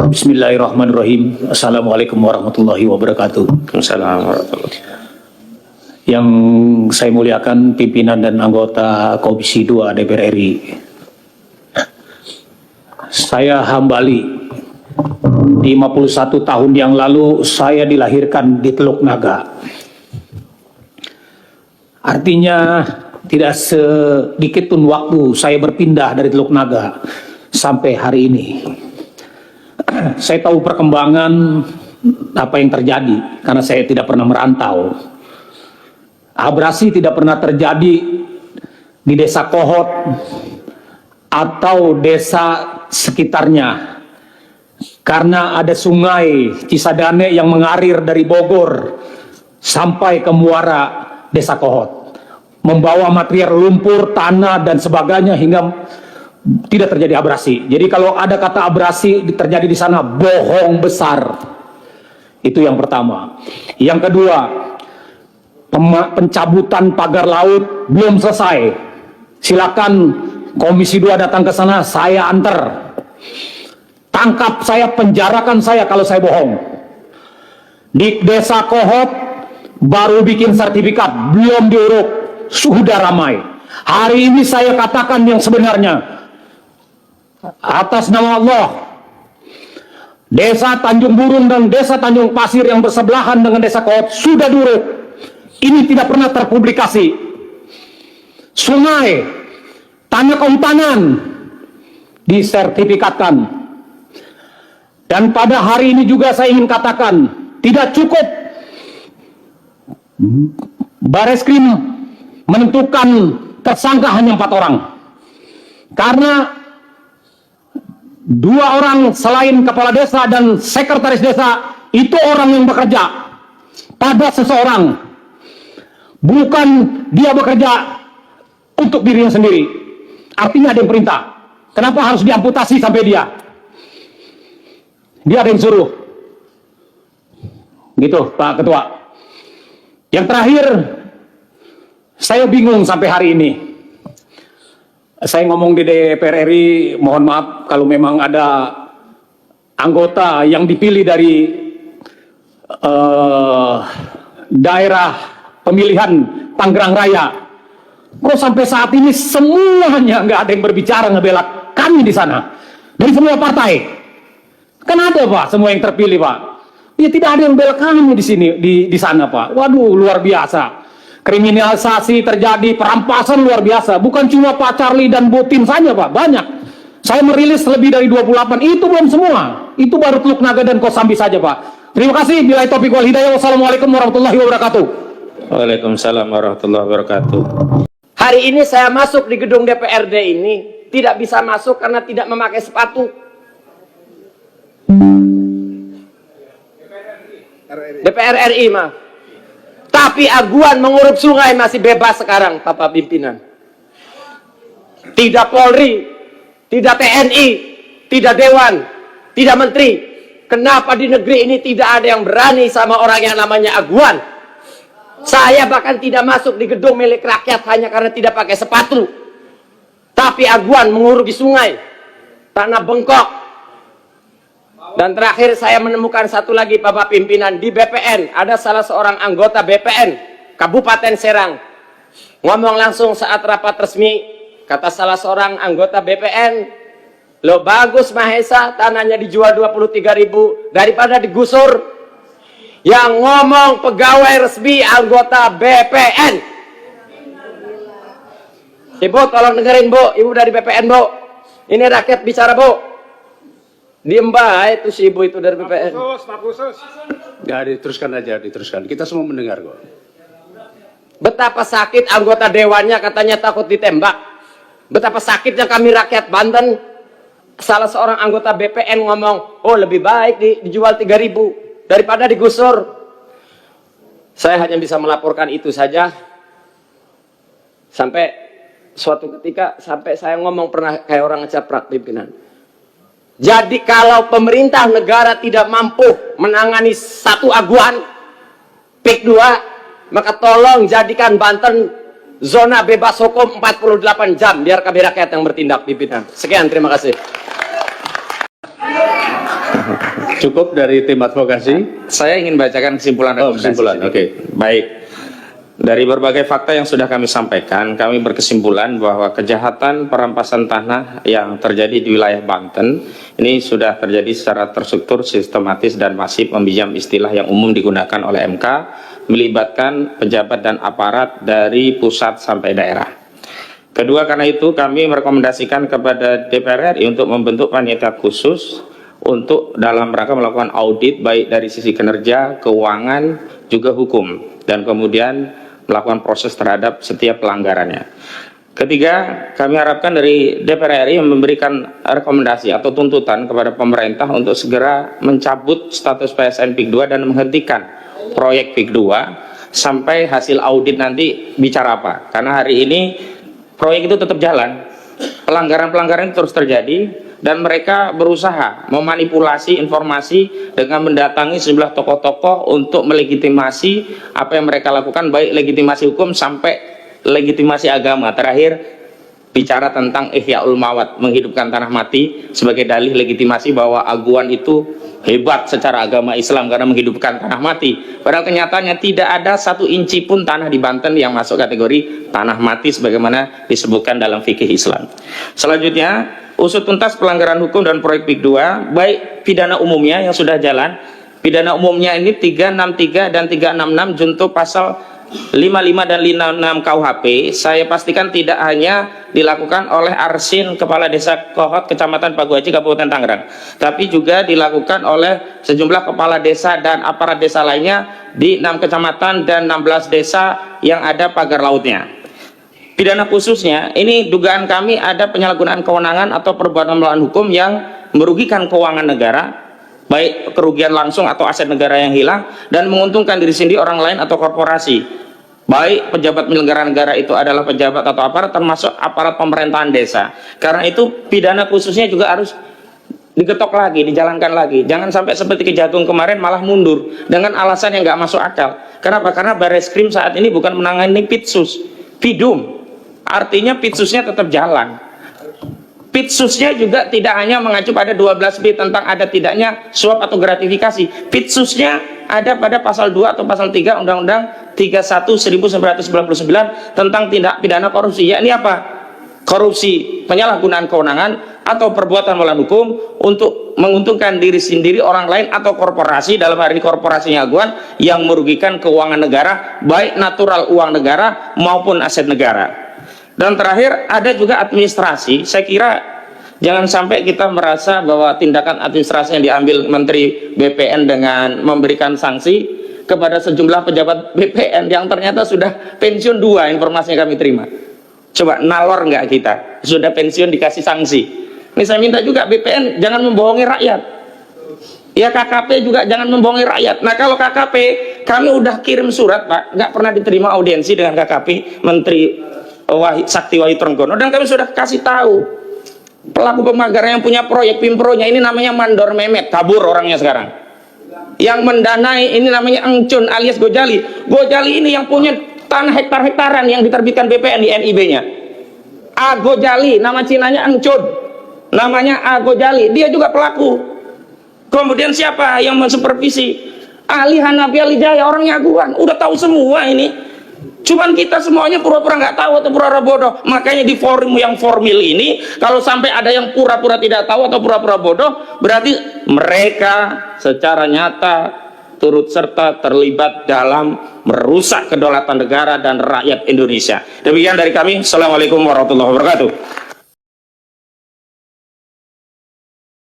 Bismillahirrahmanirrahim. Assalamualaikum warahmatullahi wabarakatuh. Assalamualaikum warahmatullahi wabarakatuh. Yang saya muliakan pimpinan dan anggota Komisi 2 DPR RI. Saya Hambali. 51 tahun yang lalu saya dilahirkan di Teluk Naga. Artinya tidak sedikit pun waktu saya berpindah dari Teluk Naga sampai hari ini. Saya tahu perkembangan apa yang terjadi karena saya tidak pernah merantau. Abrasi tidak pernah terjadi di desa Kohot atau desa sekitarnya karena ada sungai Cisadane yang mengalir dari Bogor sampai ke muara desa Kohot, membawa material lumpur, tanah dan sebagainya hingga tidak terjadi abrasi. Jadi kalau ada kata abrasi terjadi di sana, bohong besar. Itu yang pertama. Yang kedua, pencabutan pagar laut belum selesai. Silakan Komisi 2 datang ke sana, saya antar. Tangkap saya, penjarakan saya kalau saya bohong. Di desa Kohot baru bikin sertifikat, belum diuruk, sudah ramai. Hari ini saya katakan yang sebenarnya. Atas nama Allah, desa Tanjung Burung dan desa Tanjung Pasir yang bersebelahan dengan desa Kohot sudah diuruk. Ini tidak pernah terpublikasi. Sungai, tanah kehutanan disertifikatkan. Dan pada hari ini juga saya ingin katakan, tidak cukup Bareskrim menentukan tersangka hanya 4 orang. Karena 2 orang selain kepala desa dan sekretaris desa itu orang yang bekerja pada seseorang, bukan dia bekerja untuk dirinya sendiri. Artinya ada yang perintah. Kenapa harus diamputasi sampai dia? Dia ada yang suruh. Gitu Pak Ketua. Yang terakhir, saya bingung sampai hari ini. Saya ngomong di DPR RI, mohon maaf kalau memang ada anggota yang dipilih dari daerah pemilihan Tangerang Raya. Kok sampai saat ini semuanya nggak ada yang berbicara ngebela kami di sana. Dari semua partai. Kan ada Pak, semua yang terpilih Pak. Ya tidak ada yang bela kami di sini, di sana Pak. Waduh, luar biasa. Kriminalisasi terjadi, perampasan luar biasa. Bukan cuma Pak Charlie dan Bu Tim saja Pak, banyak. Saya merilis lebih dari 28, itu belum semua. Itu baru Teluk Naga dan Kosambi saja Pak. Terima kasih. Billahi taufiq wal hidayah. Wassalamualaikum warahmatullahi wabarakatuh. Waalaikumsalam warahmatullahi wabarakatuh. Hari ini saya masuk di gedung DPRD ini, tidak bisa masuk karena tidak memakai sepatu. DPR RI mah. Tapi aguan mengurup sungai masih bebas sekarang, Bapak Pimpinan. Tidak Polri, tidak TNI, tidak Dewan, tidak Menteri. Kenapa di negeri ini tidak ada yang berani sama orang yang namanya aguan? Saya bahkan tidak masuk di gedung milik rakyat hanya karena tidak pakai sepatu. Tapi aguan mengurup di sungai, tanah bengkok. Dan terakhir saya menemukan satu lagi Bapak Pimpinan, di BPN ada salah seorang anggota BPN Kabupaten Serang ngomong langsung saat rapat resmi, kata salah seorang anggota BPN, lo bagus Mahesa tanahnya dijual 23.000 daripada digusur. Yang ngomong pegawai resmi anggota BPN. Ibu tolong dengerin Bu, Ibu dari BPN Bu, ini rakyat bicara Bu. Diem baik itu si ibu itu dari BPN. Pak Khusus. Ya diteruskan aja, diteruskan. Kita semua mendengar kok. Betapa sakit anggota dewannya katanya takut ditembak. Betapa sakitnya kami rakyat Banten. Salah seorang anggota BPN ngomong, oh lebih baik dijual 3.000 daripada digusur. Saya hanya bisa melaporkan itu saja. Sampai suatu ketika sampai saya ngomong pernah kayak orang ngecaprak pimpinan. Jadi kalau pemerintah negara tidak mampu menangani satu aguan, PIK 2, maka tolong jadikan Banten zona bebas hukum 48 jam, biar kami rakyat yang bertindak pimpinan. Sekian, terima kasih. Cukup dari tim advokasi. Saya ingin bacakan kesimpulan Oh, rekomendasi. kesimpulan, oke. Baik. Dari berbagai fakta yang sudah kami sampaikan, kami berkesimpulan bahwa kejahatan perampasan tanah yang terjadi di wilayah Banten ini sudah terjadi secara terstruktur, sistematis, dan masif, meminjam istilah yang umum digunakan oleh MK, melibatkan pejabat dan aparat dari pusat sampai daerah. Kedua, karena itu kami merekomendasikan kepada DPR RI untuk membentuk panitia khusus untuk dalam rangka melakukan audit baik dari sisi kinerja, keuangan, juga hukum, dan kemudian melakukan proses terhadap setiap pelanggarannya. Ketiga, kami harapkan dari DPR RI memberikan rekomendasi atau tuntutan kepada pemerintah untuk segera mencabut status PSN PIK 2 dan menghentikan proyek PIK 2 sampai hasil audit nanti bicara apa. Karena hari ini proyek itu tetap jalan, pelanggaran-pelanggaran itu terus terjadi, dan mereka berusaha memanipulasi informasi dengan mendatangi sejumlah tokoh-tokoh untuk melegitimasi apa yang mereka lakukan, baik legitimasi hukum sampai legitimasi agama. Terakhir bicara tentang Ihyaul Mawat, menghidupkan tanah mati sebagai dalih legitimasi bahwa Aguan itu hebat secara agama Islam karena menghidupkan tanah mati. Padahal kenyataannya tidak ada 1 inci pun tanah di Banten yang masuk kategori tanah mati sebagaimana disebutkan dalam fikih Islam. Selanjutnya, usut tuntas pelanggaran hukum dan proyek PIK 2, baik pidana umumnya yang sudah jalan. Pidana umumnya ini 363 dan 366 junto pasal 55 dan 56 KUHP. Saya pastikan tidak hanya dilakukan oleh Arsin, Kepala Desa Kohot, Kecamatan Paguaji, Kabupaten Tangerang, tapi juga dilakukan oleh sejumlah kepala desa dan aparat desa lainnya di 6 kecamatan dan 16 desa yang ada pagar lautnya. Pidana khususnya, ini dugaan kami ada penyalahgunaan kewenangan atau perbuatan melawan hukum yang merugikan keuangan negara, baik kerugian langsung atau aset negara yang hilang, dan menguntungkan diri sendiri, orang lain, atau korporasi. Baik pejabat penyelenggara negara itu adalah pejabat atau aparat, termasuk aparat pemerintahan desa. Karena itu pidana khususnya juga harus digetok lagi, dijalankan lagi. Jangan sampai seperti Kejagung kemarin malah mundur dengan alasan yang nggak masuk akal. Kenapa? Karena Bareskrim saat ini bukan menangani Pitsus, Pidum. Artinya Pitsusnya tetap jalan. Pitsusnya juga tidak hanya mengacu pada 12B tentang ada tidaknya suap atau gratifikasi. Pitsusnya ada pada pasal 2 atau pasal 3 Undang-Undang 31.1999 tentang tindak pidana korupsi. Yakni apa? Korupsi, penyalahgunaan kewenangan atau perbuatan melawan hukum untuk menguntungkan diri sendiri, orang lain, atau korporasi, dalam hari ini korporasinya Aguan, yang merugikan keuangan negara, baik natural uang negara maupun aset negara. Dan terakhir ada juga administrasi. Saya kira jangan sampai kita merasa bahwa tindakan administrasi yang diambil Menteri BPN dengan memberikan sanksi kepada sejumlah pejabat BPN yang ternyata sudah pensiun 2, informasi yang kami terima. Coba nalor nggak kita? Sudah pensiun dikasih sanksi. Ini saya minta juga BPN jangan membohongi rakyat. Ya KKP juga jangan membohongi rakyat. Nah kalau KKP, kami udah kirim surat Pak, nggak pernah diterima audiensi dengan KKP Menteri Sakti Wahyu Trenggono, dan kami sudah kasih tahu pelaku pemagaran yang punya proyek Pimpronya ini namanya Mandor Mehmet, kabur orangnya sekarang. Yang mendanai ini namanya Engcun alias Gojali. Gojali ini yang punya tanah hektar-hektaran yang diterbitkan BPN di NIB-nya. A Gojali, nama Cinanya Engcun, namanya A Gojali, dia juga pelaku. Kemudian siapa yang mensupervisi? Ali Hanafi Alijaya, orangnya Aguan, udah tahu semua ini. Cuman kita semuanya pura-pura nggak tahu atau pura-pura bodoh. Makanya di forum yang formal ini, kalau sampai ada yang pura-pura tidak tahu atau pura-pura bodoh, berarti mereka secara nyata turut serta terlibat dalam merusak kedaulatan negara dan rakyat Indonesia. Demikian dari kami. Assalamualaikum warahmatullahi wabarakatuh.